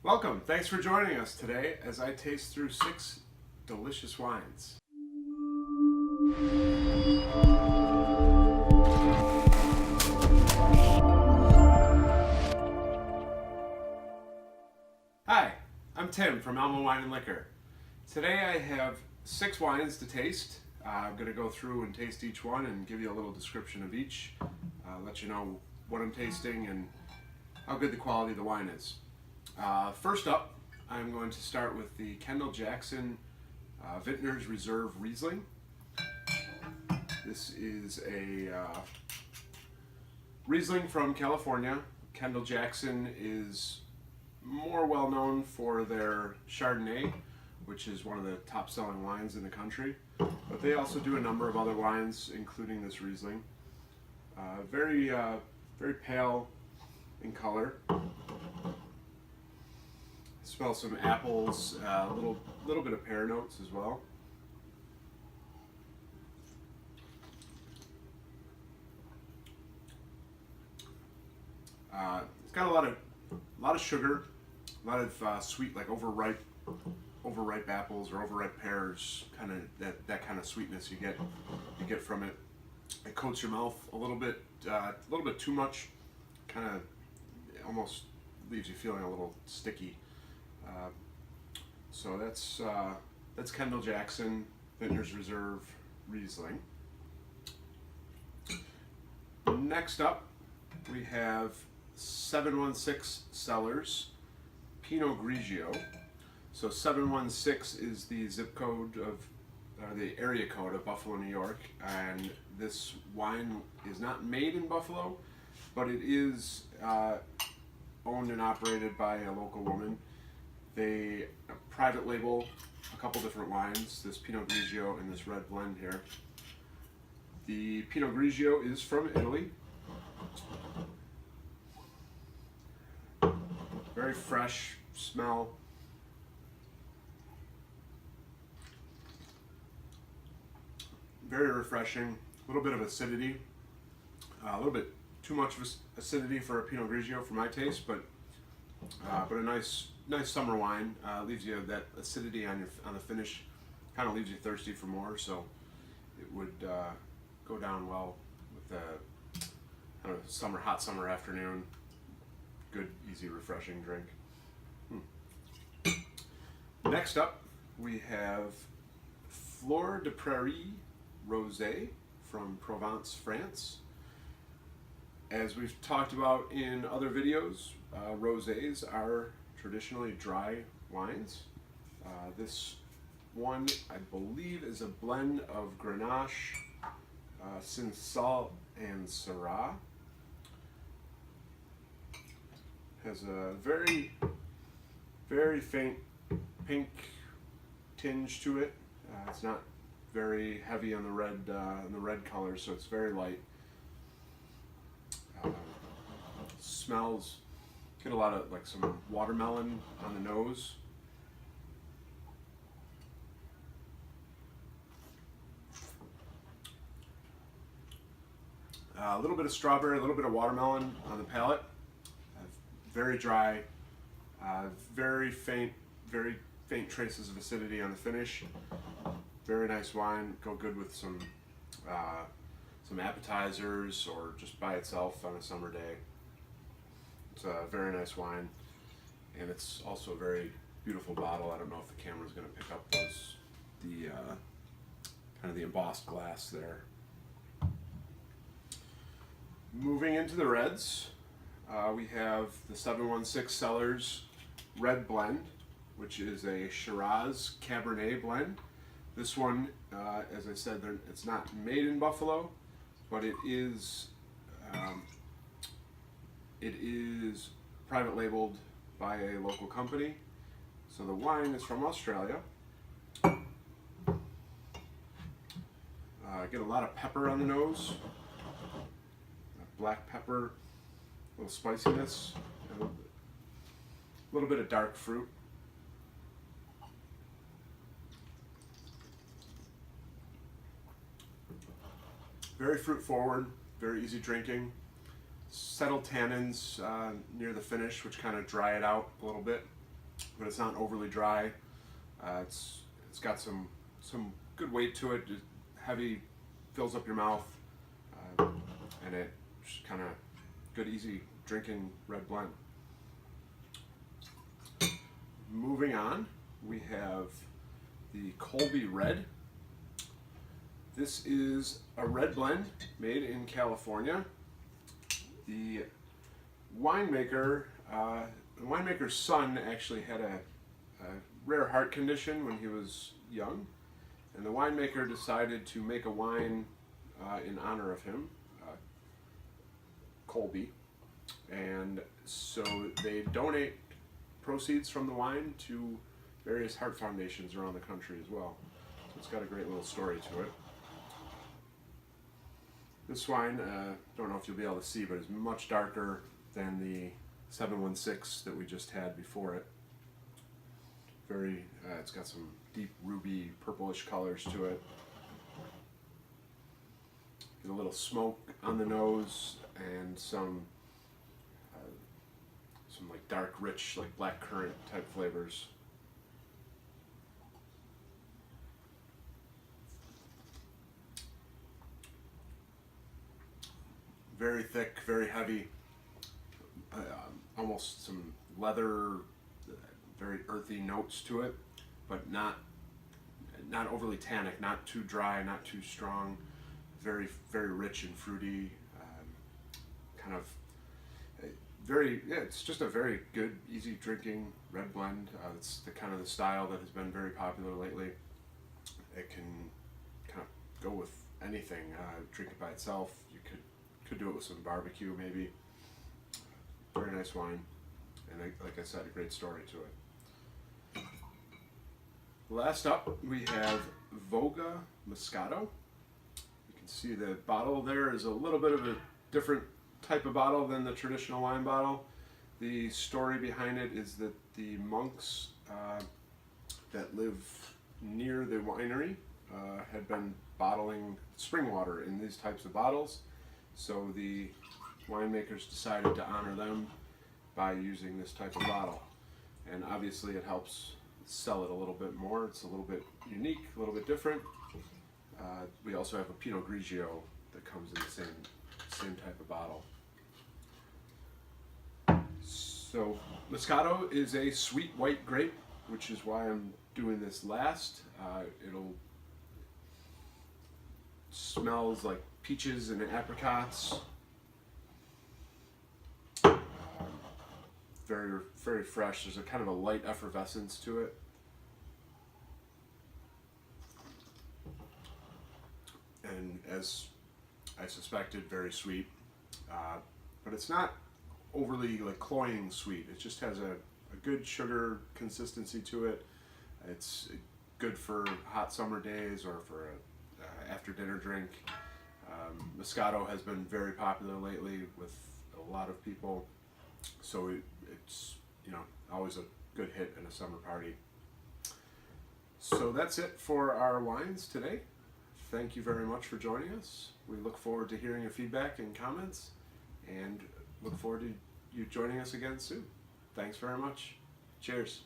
Welcome. Thanks for joining us today as I taste through 6 delicious wines. Hi, I'm Tim from Alma Wine and Liquor. Today I have 6 wines to taste. I'm going to go through and taste each one and give you a little description of each, let you know what I'm tasting and how good the quality of the wine is. First up, I'm going to start with the Kendall Jackson Vintners Reserve Riesling. This is a Riesling from California. Kendall Jackson is more well known for their Chardonnay, which is one of the top selling wines in the country. But they also do a number of other wines, including this Riesling. Very pale in color. Smell some apples, a little bit of pear notes as well. It's got a lot of sugar, a lot of sweet, like overripe apples or overripe pears, kind of that kind of sweetness you get from it. It coats your mouth a little bit too much, kind of almost leaves you feeling a little sticky. So that's Kendall Jackson Vintners Reserve Riesling. Next up, we have 716 Cellars Pinot Grigio. So 716 is the zip code of, the area code of Buffalo, New York, and this wine is not made in Buffalo, but it is owned and operated by a local woman. They private label a couple different wines, this Pinot Grigio and this red blend here. The Pinot Grigio is from Italy. Very fresh smell. Very refreshing. A little bit of acidity. A little bit too much of acidity for a Pinot Grigio for my taste, but a nice summer wine. Leaves you that acidity on the finish. Kind of leaves you thirsty for more, so it would go down well with a kind of hot summer afternoon. Good, easy, refreshing drink. Next up, we have Fleur de Prairie Rosé from Provence, France. As we've talked about in other videos, rosés are traditionally dry wines. This one, I believe, is a blend of Grenache, Cinsault, and Syrah. Has a very faint pink tinge to it. It's not very heavy on the red color, so it's very light. Smells, get a lot of like some watermelon on the nose. A little bit of strawberry, a little bit of watermelon on the palate. Very dry, very faint traces of acidity on the finish. Very nice wine. Go good with some appetizers or just by itself on a summer day. It's a very nice wine, and it's also a very beautiful bottle. I don't know if the camera's going to pick up the kind of the embossed glass there. Moving into the reds, we have the 716 Cellars Red Blend, which is a Shiraz Cabernet blend. This one, as I said, it's not made in Buffalo, but it is private labeled by a local company. So the wine is from Australia. Get a lot of pepper on the nose, black pepper, a little spiciness, and a little bit of dark fruit. Very fruit forward, very easy drinking. Settled tannins near the finish, which kind of dry it out a little bit. but it's not overly dry. It's got some good weight to it. Just heavy, fills up your mouth, and it just kind of good, easy drinking red blend. Moving on, we have the Colby Red. This is a red blend made in California. The winemaker's son actually had a rare heart condition when he was young, and the winemaker decided to make a wine in honor of him, Colby, and so they donate proceeds from the wine to various heart foundations around the country as well. So it's got a great little story to it. This wine, don't know if you'll be able to see, but is much darker than the 716 that we just had before it. Very, it's got some deep ruby purplish colors to it. Get a little smoke on the nose and some like dark, rich, like black currant type flavors. Very thick, very heavy, almost some leather, very earthy notes to it, but not overly tannic, not too dry, not too strong. Very, very rich and fruity, kind of it's just a very good, easy drinking red blend. It's the kind of the style that has been very popular lately. It can kind of go with anything. Drink it by itself. You could do it with some barbecue maybe. Very nice wine, and like I said, a great story to it. Last up, we have Volga Moscato. You can see the bottle there is a little bit of a different type of bottle than the traditional wine bottle. The story behind it is that the monks that live near the winery had been bottling spring water in these types of bottles, so the winemakers decided to honor them by using this type of bottle, and obviously it helps sell it a little bit more. It's a little bit unique, a little bit different. We also have a Pinot Grigio that comes in the same type of bottle. So Moscato is a sweet white grape, which is why I'm doing this last. It'll smells like peaches and apricots. Very, very fresh. There's a kind of a light effervescence to it. And as I suspected, very sweet. But it's not overly like cloying sweet. It just has a good sugar consistency to it. It's good for hot summer days or for a after dinner drink. Moscato has been very popular lately with a lot of people, so it's always a good hit in a summer party. So that's it for our wines today. Thank you very much for joining us. We look forward to hearing your feedback and comments, and look forward to you joining us again soon. Thanks very much. Cheers.